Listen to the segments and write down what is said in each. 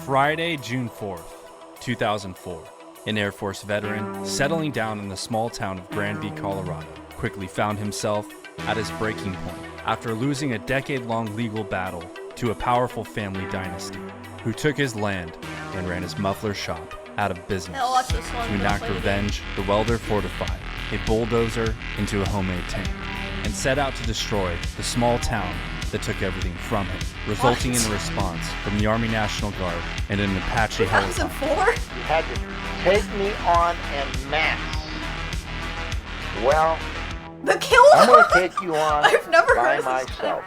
Friday, June 4th, 2004, an Air Force veteran settling down in the small town of Granby, Colorado, quickly found himself at his breaking point after losing a decade-long legal battle to a powerful family dynasty who took his land and ran his muffler shop out of business. To enact revenge, the welder fortified a bulldozer into a homemade tank and set out to destroy the small town that took everything from him, resulting in a response from the Army National Guard and an Apache helicopter. 2004? You had to take me on en masse. Well, The KILLDOZER? I'm going to take you on I've never by heard of this myself.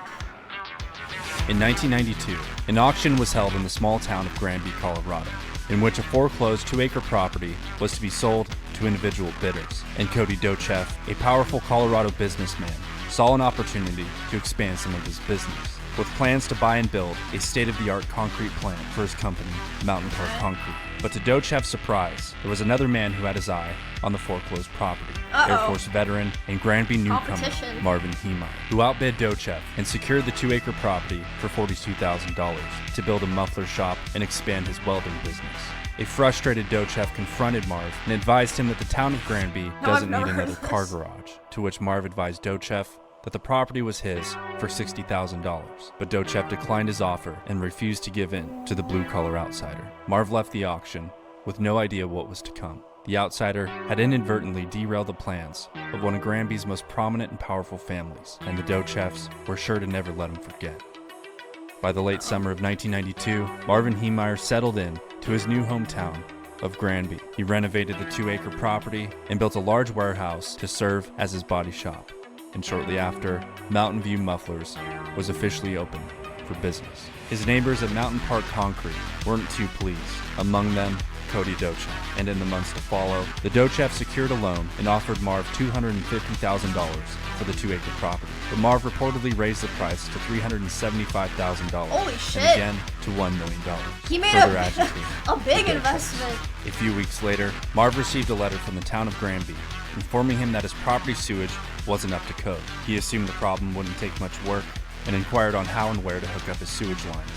In 1992, an auction was held in the small town of Granby, Colorado, in which a foreclosed 2-acre property was to be sold to individual bidders. And Cody Dochev, a powerful Colorado businessman, saw an opportunity to expand some of his business, with plans to buy and build a state-of-the-art concrete plant for his company, Mountain Park Concrete. But to Dochev's surprise, there was another man who had his eye on the foreclosed property. Air Force veteran and Granby newcomer Marvin Heemeyer, who outbid Dochev and secured the 2-acre property for $42,000 to build a muffler shop and expand his welding business. A frustrated Dochev confronted Marv and advised him that the town of Granby doesn't need another car garage, to which Marv advised Dochev that the property was his for $60,000, but Dochev declined his offer and refused to give in to the blue-collar outsider. Marv left the auction with no idea what was to come. The outsider had inadvertently derailed the plans of one of Granby's most prominent and powerful families, and the Dochevs were sure to never let him forget. By the late summer of 1992, Marvin Heemeyer settled in to his new hometown of Granby. He renovated the 2-acre property and built a large warehouse to serve as his body shop. And shortly after, Mountain View Mufflers was officially open for business. His neighbors at Mountain Park Concrete weren't too pleased, among them Cody Dochev. And in the months to follow, the Dochev secured a loan and offered Marv $250,000 for the 2-acre property. But Marv reportedly raised the price to $375,000. Holy shit. And again to $1 million. He made further a agitating big the Dochevs. investment. A few weeks later, Marv received a letter from the town of Granby informing him that his property sewage wasn't up to code. He assumed the problem wouldn't take much work and inquired on how and where to hook up his sewage lines.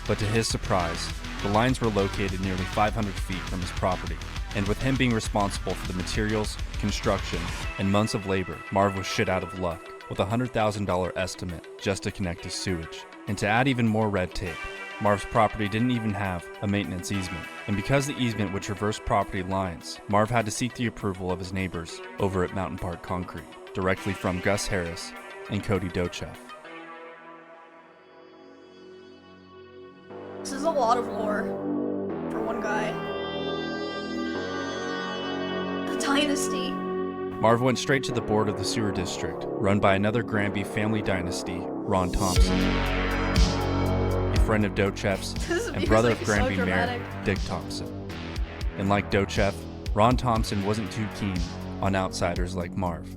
But to his surprise, the lines were located nearly 500 feet from his property. And with him being responsible for the materials, construction, and months of labor, Marv was shit out of luck with a $100,000 estimate just to connect his sewage. And to add even more red tape, Marv's property didn't even have a maintenance easement. And because the easement would traverse property lines, Marv had to seek the approval of his neighbors over at Mountain Park Concrete, directly from Gus Harris and Cody Dochev. This is a lot of lore for one guy. The Dynasty. Marv went straight to the board of the sewer district, run by another Granby family dynasty, Ron Thompson, a friend of Dochev's and brother of Granby Mayor Dick Thompson. And like Dochev, Ron Thompson wasn't too keen on outsiders like Marv.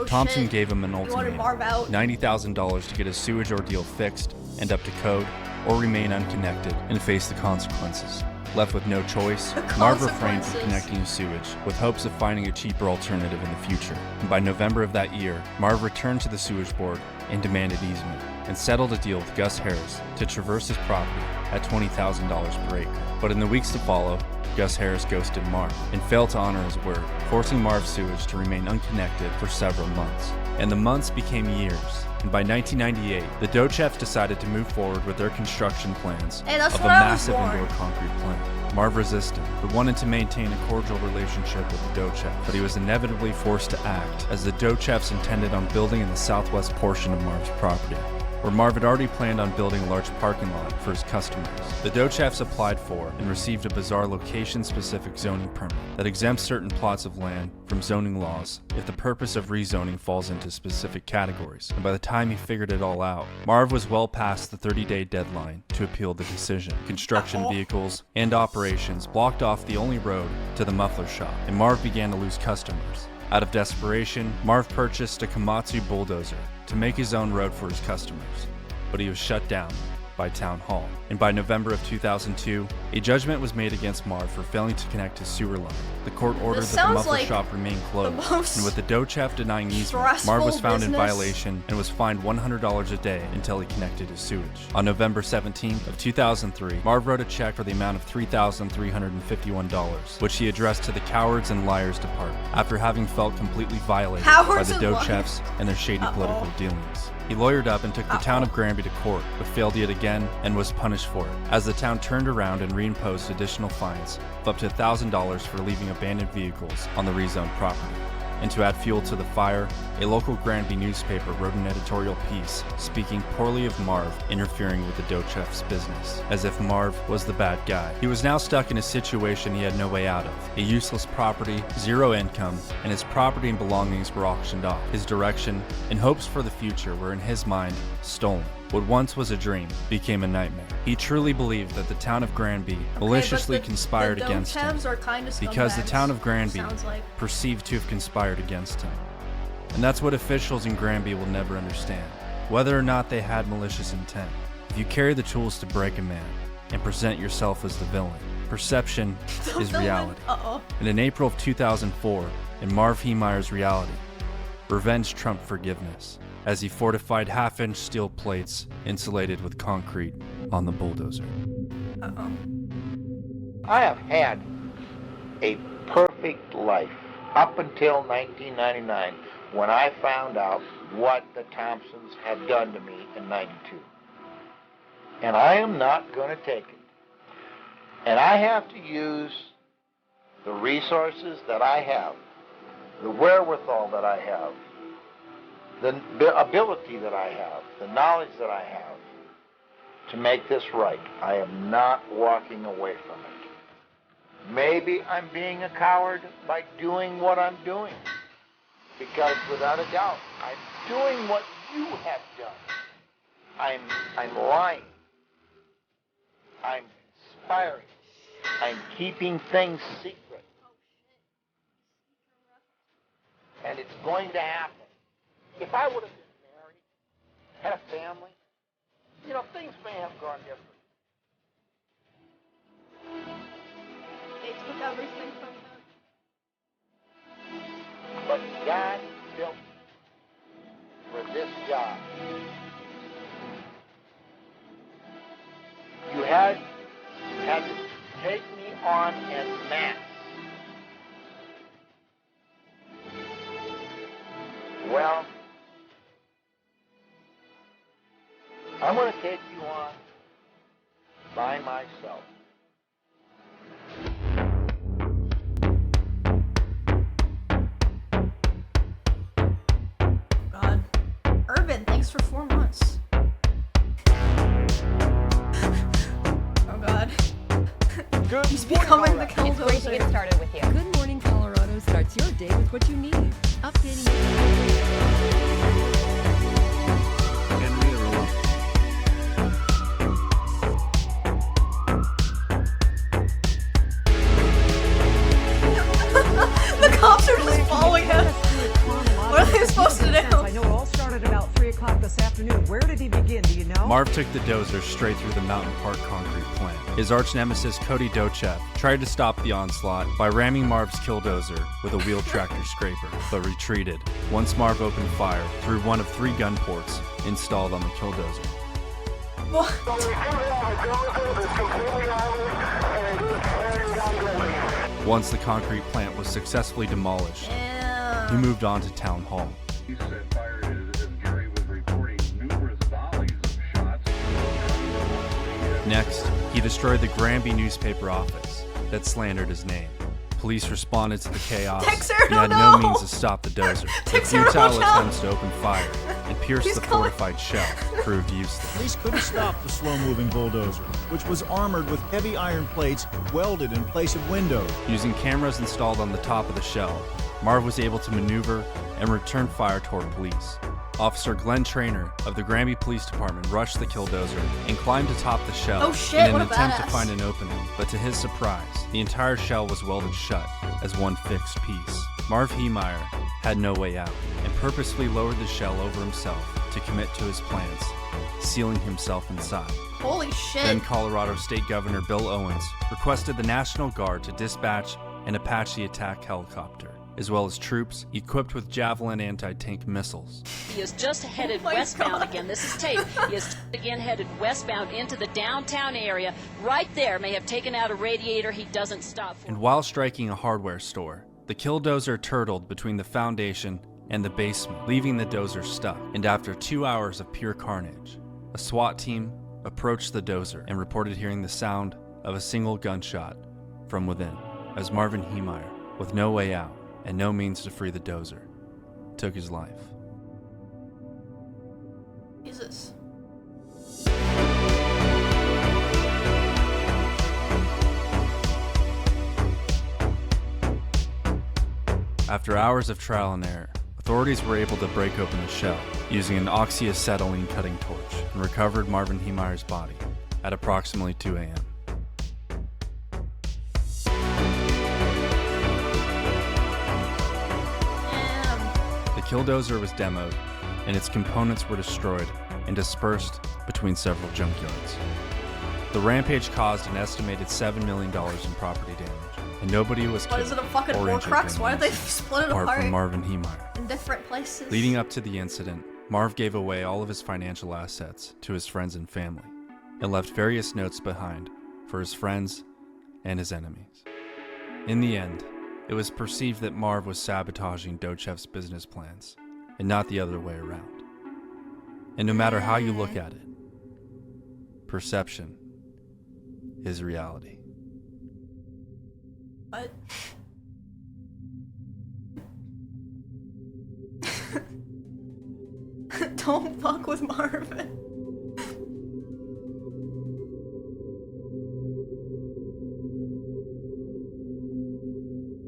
Thompson gave him an ultimatum, $90,000 to get his sewage ordeal fixed and up to code, or remain unconnected and face the consequences. Left with no choice, Marv refrained from connecting his sewage with hopes of finding a cheaper alternative in the future. And by November of that year, Marv returned to the sewage board and demanded easement, and settled a deal with Gus Harris to traverse his property at $20,000 per acre. But in the weeks to follow, Gus Harris ghosted Marv and failed to honor his word, forcing Marv's sewage to remain unconnected for several months. And the months became years. And by 1998, the Dochevs decided to move forward with their construction plans of a massive indoor concrete plant. Marv resisted, but wanted to maintain a cordial relationship with the Dochevs, but he was inevitably forced to act, as the Dochevs intended on building in the southwest portion of Marv's property, where Marv had already planned on building a large parking lot for his customers. The Dochevs applied for and received a bizarre location-specific zoning permit that exempts certain plots of land from zoning laws if the purpose of rezoning falls into specific categories. And by the time he figured it all out, Marv was well past the 30-day deadline to appeal the decision. Construction vehicles and operations blocked off the only road to the muffler shop, and Marv began to lose customers. Out of desperation, Marv purchased a Komatsu bulldozer to make his own road for his customers, but he was shut down by Town Hall. And by November of 2002, a judgment was made against Marv for failing to connect his sewer line. The court ordered that the sounds muffler like shop remain closed, most and with the dough chef denying easement, stressful Marv was found in business. violation and was fined $100 a day until he connected his sewage. On November 17th of 2003, Marv wrote a check for the amount of $3,351, which he addressed to the Cowards and Liars Department, after having felt completely violated by Cowards the and dough liars. chefs and their shady political dealings. He lawyered up and took the town of Granby to court, but failed yet again and was punished for it, as the town turned around and reimposed additional fines of up to $1,000 for leaving abandoned vehicles on the rezoned property. And to add fuel to the fire, a local Granby newspaper wrote an editorial piece speaking poorly of Marv interfering with the dough chef's business, as if Marv was the bad guy. He was now stuck in a situation he had no way out of. A useless property, zero income, and his property and belongings were auctioned off. His direction and hopes for the future were, in his mind, stolen. What once was a dream became a nightmare. He truly believed that the town of Granby maliciously conspired against him, because the town of Granby perceived to have conspired against him. And that's what officials in Granby will never understand, whether or not they had malicious intent. If you carry the tools to break a man and present yourself as the villain, perception is reality. And in April of 2004, in Marv Heemeyer's reality, revenge trumped forgiveness, as he fortified half-inch steel plates insulated with concrete on the bulldozer. I have had a perfect life up until 1999, when I found out what the Thompsons had done to me in 92. And I am not going to take it. And I have to use the resources that I have, the wherewithal that I have, the ability that I have, the knowledge that I have to make this right. I am not walking away from it. Maybe I'm being a coward by doing what I'm doing, because without a doubt, I'm doing what you have done. I'm lying. I'm conspiring. I'm keeping things secret. And it's going to happen. If I would have been married, had a family, things may have gone different. They took everything from them. But God built me for this job. You had to take me on en masse. Well, I'm going to take you on by myself. God. Urban, thanks for 4 months. Oh God. Good He's becoming the It's great to KILLDOZER. get started with you. Good Morning Colorado starts your day with what you need. Updating The cops are just following him. What are they supposed to do? I know it all started about 3 o'clock this afternoon. Where did he begin? Do you know? Marv took the dozer straight through the Mountain Park concrete plant. His arch nemesis Cody Dochev tried to stop the onslaught by ramming Marv's KILLDOZER with a wheel tractor scraper, but retreated once Marv opened fire through one of 3 gun ports installed on the KILLDOZER. What? Once the concrete plant was successfully demolished, he moved on to Town Hall. He set fire as Gary was reporting numerous volleys of shots. Next, he destroyed the Granby newspaper office that slandered his name. Police responded to the chaos and had no means to stop the dozer. The futile attempts to open fire and pierce the fortified shell proved useless. Police couldn't stop the slow-moving bulldozer, which was armored with heavy iron plates welded in place of windows. Using cameras installed on the top of the shell, Marv was able to maneuver and return fire toward police. Officer Glenn Traynor of the Granby Police Department rushed the KILLDOZER and climbed atop the shell in an attempt to find an opening, but to his surprise, the entire shell was welded shut as one fixed piece. Marv Heemeyer had no way out and purposefully lowered the shell over himself to commit to his plans, sealing himself inside. Holy shit. Then Colorado State Governor Bill Owens requested the National Guard to dispatch an Apache attack helicopter, as well as troops equipped with Javelin anti-tank missiles. He is just headed westbound again. This is tape. He is again headed westbound into the downtown area. Right there, may have taken out a radiator he doesn't stop for. And while striking a hardware store, the Killdozer turtled between the foundation and the basement, leaving the dozer stuck. And after 2 hours of pure carnage, a SWAT team approached the dozer and reported hearing the sound of a single gunshot from within, as Marvin Heemeyer, with no way out and no means to free the dozer, took his life. Jesus. After hours of trial and error, authorities were able to break open the shell using an oxyacetylene cutting torch and recovered Marvin Heemeyer's body at approximately 2 a.m. The Killdozer was demoed, and its components were destroyed and dispersed between several junkyards. The Rampage caused an estimated $7 million in property damage, and nobody was What killed is it, a fucking or injured Horcrux? during Why did the they incident, split it apart apart from Marvin Heemeyer. in different places? Leading up to the incident, Marv gave away all of his financial assets to his friends and family, and left various notes behind for his friends and his enemies. In the end, it was perceived that Marv was sabotaging Dochev's business plans, and not the other way around. And no matter how you look at it, perception is reality. What? Don't fuck with Marvin.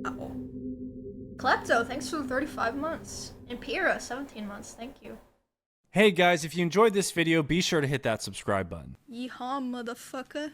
Uh-oh. Klepto, thanks for the 35 months. And Pira, 17 months, thank you. Hey guys, if you enjoyed this video, be sure to hit that subscribe button. Yeehaw, motherfucker.